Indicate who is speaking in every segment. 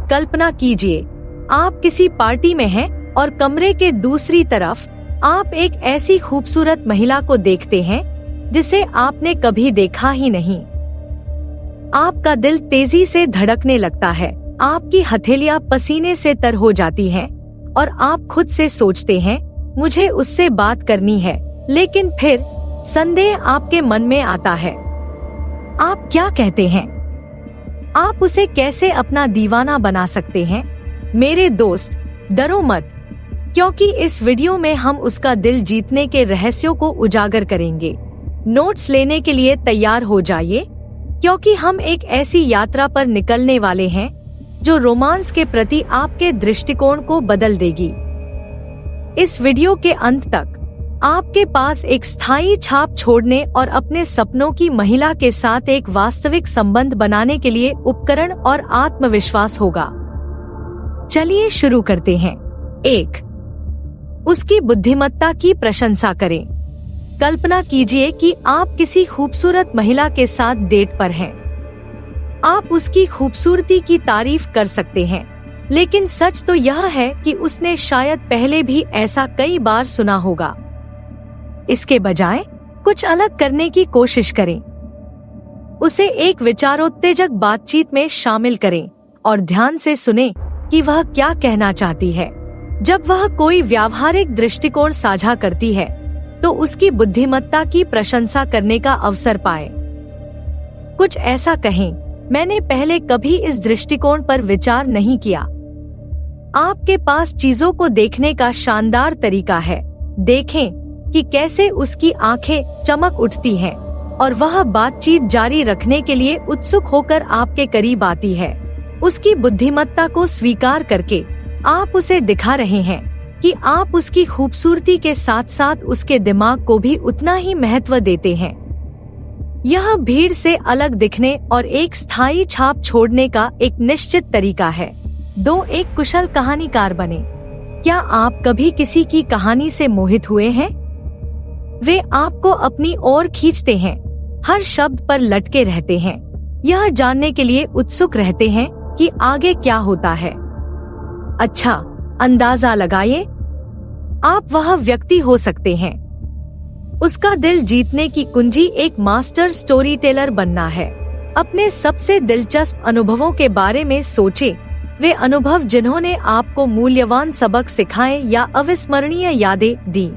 Speaker 1: कल्पना कीजिए, आप किसी पार्टी में हैं और कमरे के दूसरी तरफ आप एक ऐसी खूबसूरत महिला को देखते हैं जिसे आपने कभी देखा ही नहीं। आपका दिल तेजी से धड़कने लगता है, आपकी हथेलियां पसीने से तर हो जाती हैं और आप खुद से सोचते हैं मुझे उससे बात करनी है। लेकिन फिर संदेह आपके मन में आता है। आप क्या कहते हैं? आप उसे कैसे अपना दीवाना बना सकते हैं? मेरे दोस्त, डरो मत, क्योंकि इस वीडियो में हम उसका दिल जीतने के रहस्यों को उजागर करेंगे। नोट्स लेने के लिए तैयार हो जाइए, क्योंकि हम एक ऐसी यात्रा पर निकलने वाले हैं जो रोमांस के प्रति आपके दृष्टिकोण को बदल देगी। इस वीडियो के अंत तक आपके पास एक स्थायी छाप छोड़ने और अपने सपनों की महिला के साथ एक वास्तविक संबंध बनाने के लिए उपकरण और आत्मविश्वास होगा। चलिए शुरू करते हैं। 1. उसकी बुद्धिमत्ता की प्रशंसा करें। कल्पना कीजिए कि आप किसी खूबसूरत महिला के साथ डेट पर हैं। आप उसकी खूबसूरती की तारीफ कर सकते हैं, लेकिन सच तो यह है कि उसने शायद पहले भी ऐसा कई बार सुना होगा। इसके बजाय कुछ अलग करने की कोशिश करें। उसे एक विचारोत्तेजक बातचीत में शामिल करें और ध्यान से सुनें कि वह क्या कहना चाहती है। जब वह कोई व्यावहारिक दृष्टिकोण साझा करती है, तो उसकी बुद्धिमत्ता की प्रशंसा करने का अवसर पाए। कुछ ऐसा कहें, मैंने पहले कभी इस दृष्टिकोण पर विचार नहीं किया। आपके पास चीजों को देखने का शानदार तरीका है। देखें कि कैसे उसकी आंखें चमक उठती हैं और वह बातचीत जारी रखने के लिए उत्सुक होकर आपके करीब आती है। उसकी बुद्धिमत्ता को स्वीकार करके आप उसे दिखा रहे हैं कि आप उसकी खूबसूरती के साथ साथ उसके दिमाग को भी उतना ही महत्व देते हैं। यह भीड़ से अलग दिखने और एक स्थायी छाप छोड़ने का एक निश्चित तरीका है। 2. एक कुशल कहानीकार बने। क्या आप कभी किसी की कहानी से मोहित हुए हैं? वे आपको अपनी ओर खींचते हैं, हर शब्द पर लटके रहते हैं, यह जानने के लिए उत्सुक रहते हैं कि आगे क्या होता है। अच्छा, अंदाजा लगाइए, आप वह व्यक्ति हो सकते हैं। उसका दिल जीतने की कुंजी एक मास्टर स्टोरी टेलर बनना है। अपने सबसे दिलचस्प अनुभवों के बारे में सोचें, वे अनुभव जिन्होंने आपको मूल्यवान सबक सिखाए या अविस्मरणीय यादें दी।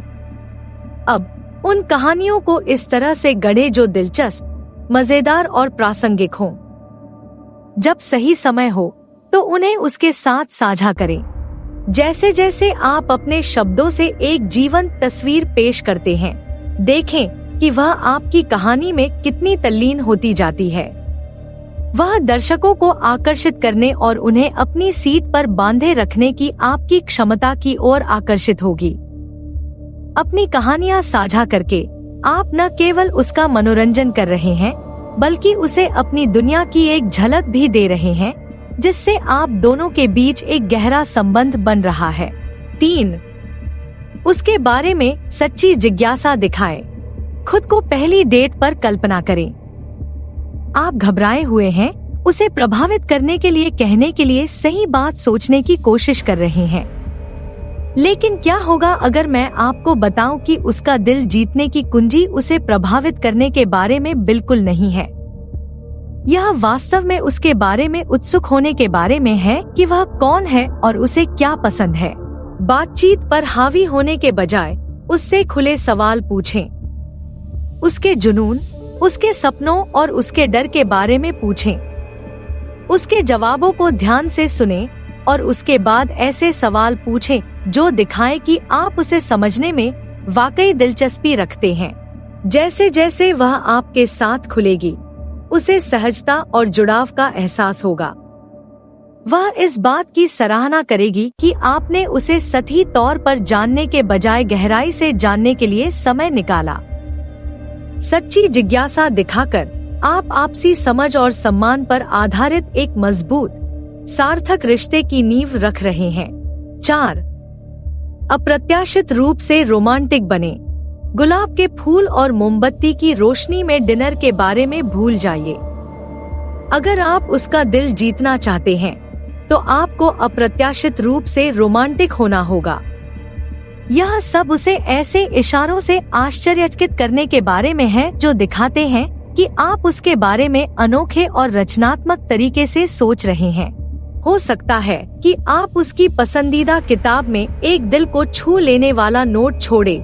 Speaker 1: अब उन कहानियों को इस तरह से गढ़े जो दिलचस्प, मजेदार और प्रासंगिक हों। जब सही समय हो तो उन्हें उसके साथ साझा करें। जैसे जैसे आप अपने शब्दों से एक जीवंत तस्वीर पेश करते हैं, देखें कि वह आपकी कहानी में कितनी तल्लीन होती जाती है। वह दर्शकों को आकर्षित करने और उन्हें अपनी सीट पर बांधे रखने की आपकी क्षमता की ओर आकर्षित होगी। अपनी कहानियां साझा करके आप न केवल उसका मनोरंजन कर रहे हैं, बल्कि उसे अपनी दुनिया की एक झलक भी दे रहे हैं, जिससे आप दोनों के बीच एक गहरा संबंध बन रहा है। 3. उसके बारे में सच्ची जिज्ञासा दिखाएं। खुद को पहली डेट पर कल्पना करें। आप घबराए हुए हैं, उसे प्रभावित करने के लिए कहने के लिए सही बात सोचने की कोशिश कर रहे हैं। लेकिन क्या होगा अगर मैं आपको बताऊं कि उसका दिल जीतने की कुंजी उसे प्रभावित करने के बारे में बिल्कुल नहीं है। यह वास्तव में उसके बारे में उत्सुक होने के बारे में है कि वह कौन है और उसे क्या पसंद है। बातचीत पर हावी होने के बजाय उससे खुले सवाल पूछें। उसके जुनून, उसके सपनों और उसके डर के बारे में पूछें। उसके जवाबों को ध्यान से सुनें और उसके बाद ऐसे सवाल पूछें जो दिखाएं कि आप उसे समझने में वाकई दिलचस्पी रखते हैं। जैसे जैसे वह आपके साथ खुलेगी, उसे सहजता और जुड़ाव का एहसास होगा। वह इस बात की सराहना करेगी कि आपने उसे सतही तौर पर जानने के बजाय गहराई से जानने के लिए समय निकाला। सच्ची जिज्ञासा दिखाकर आप आपसी समझ और सम्मान पर आधारित एक मजबूत, सार्थक रिश्ते की नींव रख रहे हैं। 4. अप्रत्याशित रूप से रोमांटिक बने। गुलाब के फूल और मोमबत्ती की रोशनी में डिनर के बारे में भूल जाइए। अगर आप उसका दिल जीतना चाहते हैं, तो आपको अप्रत्याशित रूप से रोमांटिक होना होगा। यह सब उसे ऐसे इशारों से आश्चर्यचकित करने के बारे में है जो दिखाते हैं कि आप उसके बारे में अनोखे और रचनात्मक तरीके से सोच रहे हैं। हो सकता है कि आप उसकी पसंदीदा किताब में एक दिल को छू लेने वाला नोट छोड़े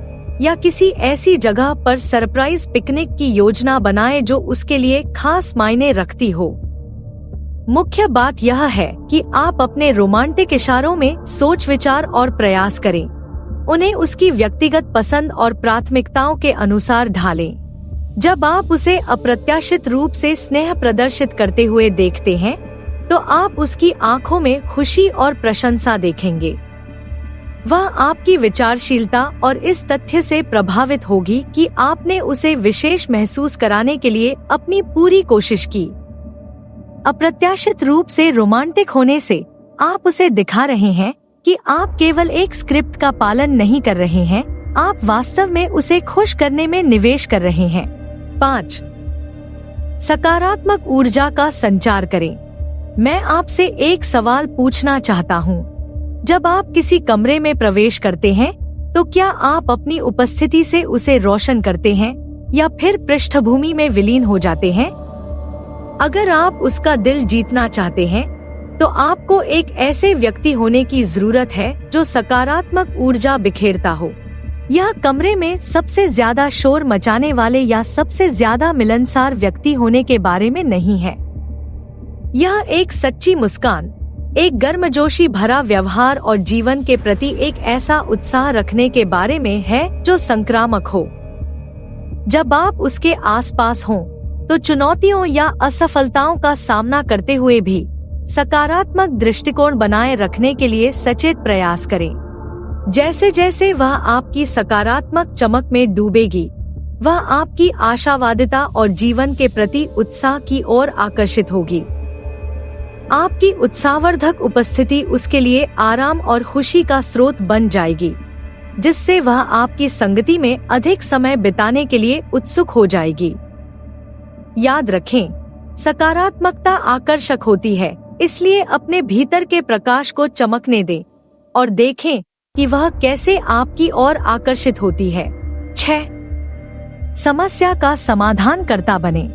Speaker 1: या किसी ऐसी जगह पर सरप्राइज पिकनिक की योजना बनाएं जो उसके लिए खास मायने रखती हो। मुख्य बात यह है कि आप अपने रोमांटिक इशारों में सोच विचार और प्रयास करें। उन्हें उसकी व्यक्तिगत पसंद और प्राथमिकताओं के अनुसार ढालें। जब आप उसे अप्रत्याशित रूप से स्नेह प्रदर्शित करते हुए देखते हैं, तो आप उसकी आंखों में खुशी और प्रशंसा देखेंगे। वह आपकी विचारशीलता और इस तथ्य से प्रभावित होगी कि आपने उसे विशेष महसूस कराने के लिए अपनी पूरी कोशिश की। अप्रत्याशित रूप से रोमांटिक होने से आप उसे दिखा रहे हैं कि आप केवल एक स्क्रिप्ट का पालन नहीं कर रहे हैं, आप वास्तव में उसे खुश करने में निवेश कर रहे हैं। 5. सकारात्मक ऊर्जा का संचार करें। मैं आपसे एक सवाल पूछना चाहता हूँ। जब आप किसी कमरे में प्रवेश करते हैं, तो क्या आप अपनी उपस्थिति से उसे रोशन करते हैं या फिर पृष्ठभूमि में विलीन हो जाते हैं? अगर आप उसका दिल जीतना चाहते हैं, तो आपको एक ऐसे व्यक्ति होने की जरूरत है जो सकारात्मक ऊर्जा बिखेरता हो। यह कमरे में सबसे ज्यादा शोर मचाने वाले या सबसे ज्यादा मिलनसार व्यक्ति होने के बारे में नहीं है। यह एक सच्ची मुस्कान, एक गर्मजोशी भरा व्यवहार और जीवन के प्रति एक ऐसा उत्साह रखने के बारे में है जो संक्रामक हो। जब आप उसके आसपास हों, तो चुनौतियों या असफलताओं का सामना करते हुए भी सकारात्मक दृष्टिकोण बनाए रखने के लिए सचेत प्रयास करें। जैसे जैसे वह आपकी सकारात्मक चमक में डूबेगी, वह आपकी आशावादिता और जीवन के प्रति उत्साह की ओर आकर्षित होगी। आपकी उत्साहवर्धक उपस्थिति उसके लिए आराम और खुशी का स्रोत बन जाएगी, जिससे वह आपकी संगति में अधिक समय बिताने के लिए उत्सुक हो जाएगी। याद रखें, सकारात्मकता आकर्षक होती है, इसलिए अपने भीतर के प्रकाश को चमकने दें और देखें कि वह कैसे आपकी ओर आकर्षित होती है। 6. समस्या का समाधान करता बने।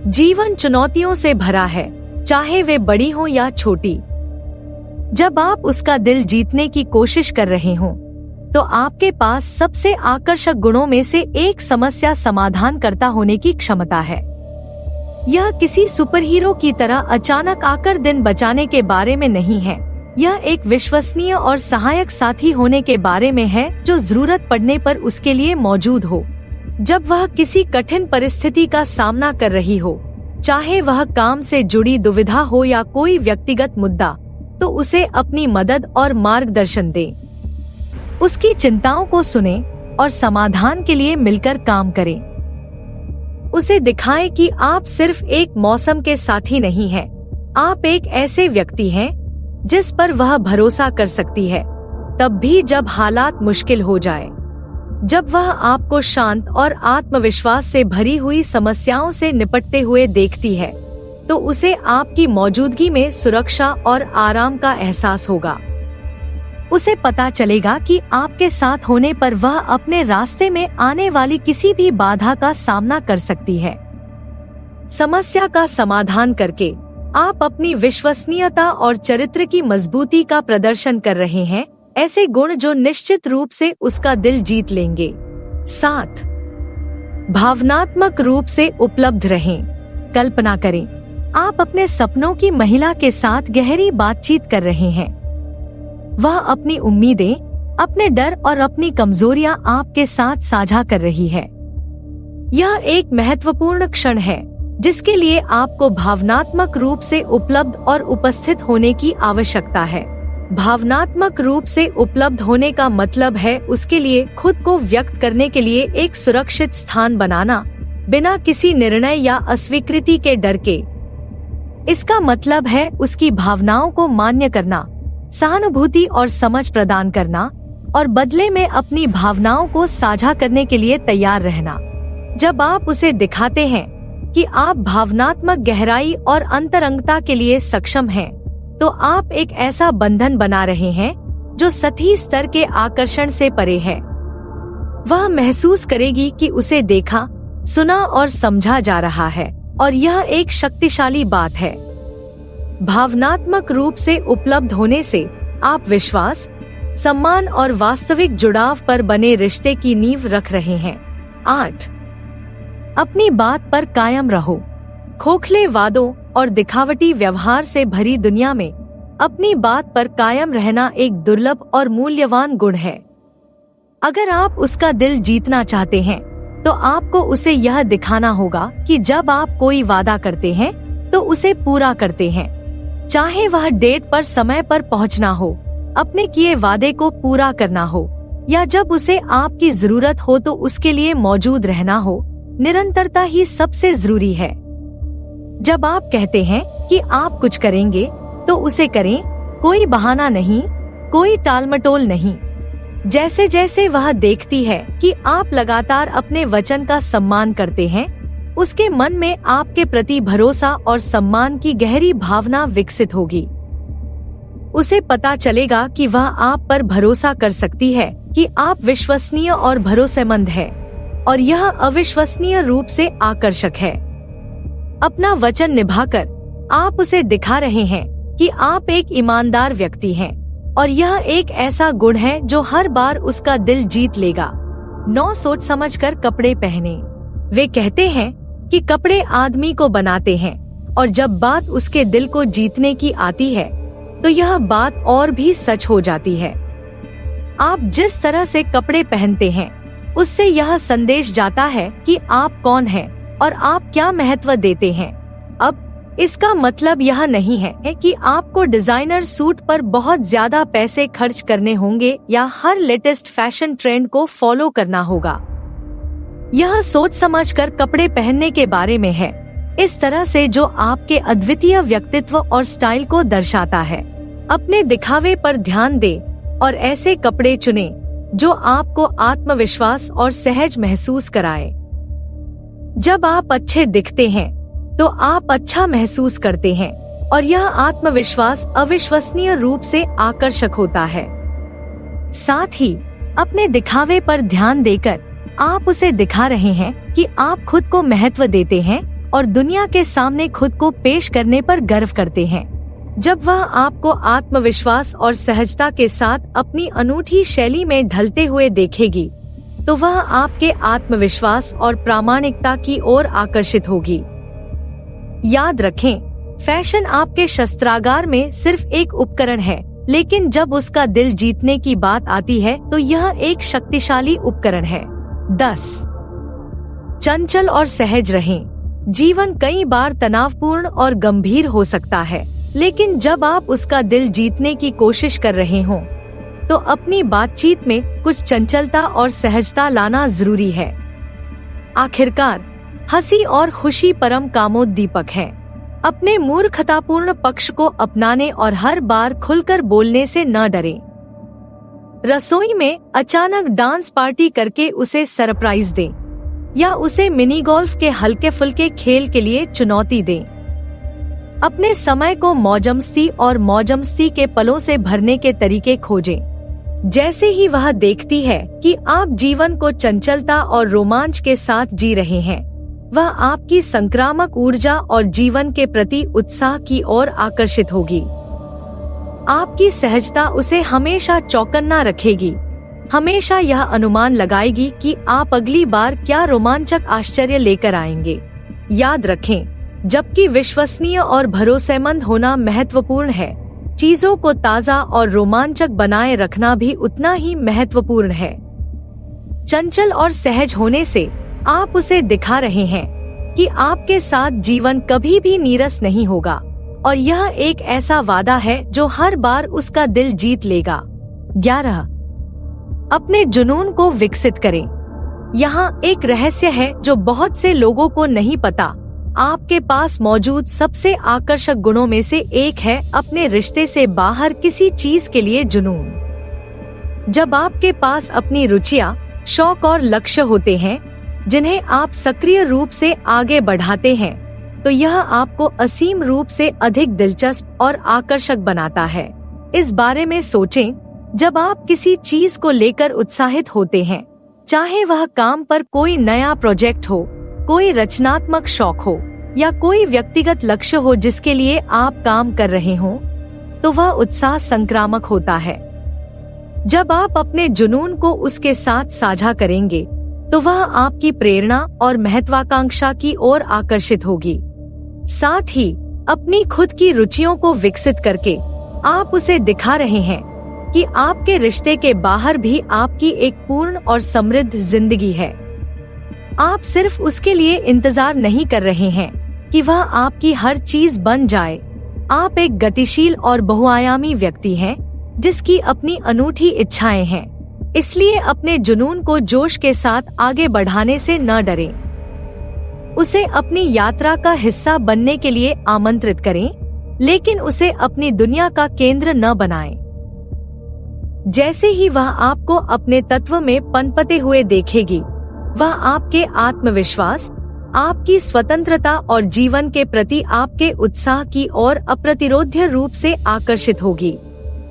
Speaker 1: जीवन चुनौतियों से भरा है, चाहे वे बड़ी हो या छोटी। जब आप उसका दिल जीतने की कोशिश कर रहे हों, तो आपके पास सबसे आकर्षक गुणों में से एक समस्या समाधान करता होने की क्षमता है। यह किसी सुपरहीरो की तरह अचानक आकर दिन बचाने के बारे में नहीं है। यह एक विश्वसनीय और सहायक साथी होने के बारे में है जो जरूरत पड़ने पर उसके लिए मौजूद हो। जब वह किसी कठिन परिस्थिति का सामना कर रही हो, चाहे वह काम से जुड़ी दुविधा हो या कोई व्यक्तिगत मुद्दा, तो उसे अपनी मदद और मार्गदर्शन दें। उसकी चिंताओं को सुनें और समाधान के लिए मिलकर काम करें। उसे दिखाएं कि आप सिर्फ एक मौसम के साथी नहीं हैं, आप एक ऐसे व्यक्ति हैं जिस पर वह भरोसा कर सकती है, तब भी जब हालात मुश्किल हो जाए। जब वह आपको शांत और आत्मविश्वास से भरी हुई समस्याओं से निपटते हुए देखती है, तो उसे आपकी मौजूदगी में सुरक्षा और आराम का एहसास होगा। उसे पता चलेगा कि आपके साथ होने पर वह अपने रास्ते में आने वाली किसी भी बाधा का सामना कर सकती है। समस्या का समाधान करके आप अपनी विश्वसनीयता और चरित्र की मजबूती का प्रदर्शन कर रहे हैं, ऐसे गुण जो निश्चित रूप से उसका दिल जीत लेंगे। 7. भावनात्मक रूप से उपलब्ध रहें। कल्पना करें, आप अपने सपनों की महिला के साथ गहरी बातचीत कर रहे हैं। वह अपनी उम्मीदें, अपने डर और अपनी कमजोरियां आपके साथ साझा कर रही है। यह एक महत्वपूर्ण क्षण है जिसके लिए आपको भावनात्मक रूप से उपलब्ध और उपस्थित होने की आवश्यकता है। भावनात्मक रूप से उपलब्ध होने का मतलब है उसके लिए खुद को व्यक्त करने के लिए एक सुरक्षित स्थान बनाना, बिना किसी निर्णय या अस्वीकृति के डर के। इसका मतलब है उसकी भावनाओं को मान्य करना, सहानुभूति और समझ प्रदान करना और बदले में अपनी भावनाओं को साझा करने के लिए तैयार रहना। जब आप उसे दिखाते हैं कि आप भावनात्मक गहराई और अंतरंगता के लिए सक्षम हैं, तो आप एक ऐसा बंधन बना रहे हैं जो सतही स्तर के आकर्षण से परे है। वह महसूस करेगी कि उसे देखा, सुना और समझा जा रहा है, और यह एक शक्तिशाली बात है। भावनात्मक रूप से उपलब्ध होने से आप विश्वास, सम्मान और वास्तविक जुड़ाव पर बने रिश्ते की नींव रख रहे हैं। 8. अपनी बात पर कायम रहो। खोखले वादों और दिखावटी व्यवहार से भरी दुनिया में अपनी बात पर कायम रहना एक दुर्लभ और मूल्यवान गुण है। अगर आप उसका दिल जीतना चाहते हैं, तो आपको उसे यह दिखाना होगा कि जब आप कोई वादा करते हैं तो उसे पूरा करते हैं। चाहे वह डेट पर समय पर पहुंचना हो, अपने किए वादे को पूरा करना हो, या जब उसे आपकी जरूरत हो तो उसके लिए मौजूद रहना हो, निरंतरता ही सबसे जरूरी है। जब आप कहते हैं कि आप कुछ करेंगे तो उसे करें, कोई बहाना नहीं, कोई टालमटोल नहीं। जैसे जैसे वह देखती है कि आप लगातार अपने वचन का सम्मान करते हैं, उसके मन में आपके प्रति भरोसा और सम्मान की गहरी भावना विकसित होगी। उसे पता चलेगा कि वह आप पर भरोसा कर सकती है, कि आप विश्वसनीय और भरोसेमंद है, और यह अविश्वसनीय रूप से आकर्षक है। अपना वचन निभाकर आप उसे दिखा रहे हैं कि आप एक ईमानदार व्यक्ति हैं, और यह एक ऐसा गुण है जो हर बार उसका दिल जीत लेगा। 9. सोच समझकर कपड़े पहने। वे कहते हैं कि कपड़े आदमी को बनाते हैं, और जब बात उसके दिल को जीतने की आती है तो यह बात और भी सच हो जाती है। आप जिस तरह से कपड़े पहनते हैं, उससे यह संदेश जाता है कि आप कौन हैं और आप क्या महत्व देते हैं। अब इसका मतलब यह नहीं है कि आपको डिजाइनर सूट पर बहुत ज्यादा पैसे खर्च करने होंगे या हर लेटेस्ट फैशन ट्रेंड को फॉलो करना होगा। यह सोच समझकर कपड़े पहनने के बारे में है, इस तरह से जो आपके अद्वितीय व्यक्तित्व और स्टाइल को दर्शाता है। अपने दिखावे पर ध्यान दे और ऐसे कपड़े चुने जो आपको आत्मविश्वास और सहज महसूस कराए। जब आप अच्छे दिखते हैं तो आप अच्छा महसूस करते हैं, और यह आत्मविश्वास अविश्वसनीय रूप से आकर्षक होता है। साथ ही अपने दिखावे पर ध्यान देकर आप उसे दिखा रहे हैं कि आप खुद को महत्व देते हैं और दुनिया के सामने खुद को पेश करने पर गर्व करते हैं। जब वह आपको आत्मविश्वास और सहजता के साथ अपनी अनूठी शैली में ढलते हुए देखेगी, तो वह आपके आत्मविश्वास और प्रामाणिकता की ओर आकर्षित होगी। याद रखें, फैशन आपके शस्त्रागार में सिर्फ एक उपकरण है, लेकिन जब उसका दिल जीतने की बात आती है तो यह एक शक्तिशाली उपकरण है। 10. चंचल और सहज रहें। जीवन कई बार तनावपूर्ण और गंभीर हो सकता है, लेकिन जब आप उसका दिल जीतने की कोशिश कर रहे हों, तो अपनी बातचीत में कुछ चंचलता और सहजता लाना जरूरी है। आखिरकार हंसी और खुशी परम कामोद्दीपक है। अपने मूर्खतापूर्ण पक्ष को अपनाने और हर बार खुलकर बोलने से न डरें। रसोई में अचानक डांस पार्टी करके उसे सरप्राइज दें, या उसे मिनी गोल्फ के हल्के फुल्के खेल के लिए चुनौती दें। अपने समय को मौजमस्ती और मौजमस्ती के पलों से भरने के तरीके खोजें। जैसे ही वह देखती है कि आप जीवन को चंचलता और रोमांच के साथ जी रहे हैं, वह आपकी संक्रामक ऊर्जा और जीवन के प्रति उत्साह की ओर आकर्षित होगी। आपकी सहजता उसे हमेशा चौकन्ना रखेगी, हमेशा यह अनुमान लगाएगी कि आप अगली बार क्या रोमांचक आश्चर्य लेकर आएंगे। याद रखें, जबकि विश्वसनीय और भरोसेमंद होना महत्वपूर्ण है, चीजों को ताज़ा और रोमांचक बनाए रखना भी उतना ही महत्वपूर्ण है। चंचल और सहज होने से आप उसे दिखा रहे हैं कि आपके साथ जीवन कभी भी नीरस नहीं होगा, और यह एक ऐसा वादा है जो हर बार उसका दिल जीत लेगा। 11. अपने जुनून को विकसित करें। यहाँ एक रहस्य है जो बहुत से लोगों को नहीं पता। आपके पास मौजूद सबसे आकर्षक गुणों में से एक है अपने रिश्ते से बाहर किसी चीज के लिए जुनून। जब आपके पास अपनी रुचियां, शौक और लक्ष्य होते हैं जिन्हें आप सक्रिय रूप से आगे बढ़ाते हैं, तो यह आपको असीम रूप से अधिक दिलचस्प और आकर्षक बनाता है। इस बारे में सोचें, जब आप किसी चीज को लेकर उत्साहित होते हैं, चाहे वह काम पर कोई नया प्रोजेक्ट हो, कोई रचनात्मक शौक हो या कोई व्यक्तिगत लक्ष्य हो जिसके लिए आप काम कर रहे हों, तो वह उत्साह संक्रामक होता है। जब आप अपने जुनून को उसके साथ साझा करेंगे, तो वह आपकी प्रेरणा और महत्वाकांक्षा की ओर आकर्षित होगी। साथ ही अपनी खुद की रुचियों को विकसित करके आप उसे दिखा रहे हैं कि आपके रिश्ते के बाहर भी आपकी एक पूर्ण और समृद्ध जिंदगी है। आप सिर्फ उसके लिए इंतजार नहीं कर रहे हैं कि वह आपकी हर चीज बन जाए। आप एक गतिशील और बहुआयामी व्यक्ति हैं, जिसकी अपनी अनूठी इच्छाएं हैं। इसलिए अपने जुनून को जोश के साथ आगे बढ़ाने से न डरें। उसे अपनी यात्रा का हिस्सा बनने के लिए आमंत्रित करें, लेकिन उसे अपनी दुनिया का केंद्र न बनाएं। जैसे ही वह आपको अपने तत्व में पनपते हुए देखेगी, वह आपके आत्मविश्वास, आपकी स्वतंत्रता और जीवन के प्रति आपके उत्साह की ओर अप्रतिरोध्य रूप से आकर्षित होगी।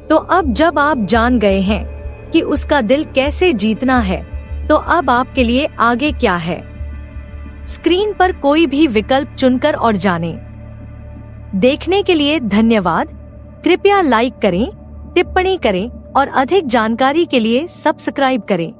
Speaker 1: तो अब जब आप जान गए हैं कि उसका दिल कैसे जीतना है, तो अब आपके लिए आगे क्या है? स्क्रीन पर कोई भी विकल्प चुनकर और जानें। देखने के लिए धन्यवाद। कृपया लाइक करें, टिप्पणी करें और अधिक जानकारी के लिए सब्सक्राइब करें।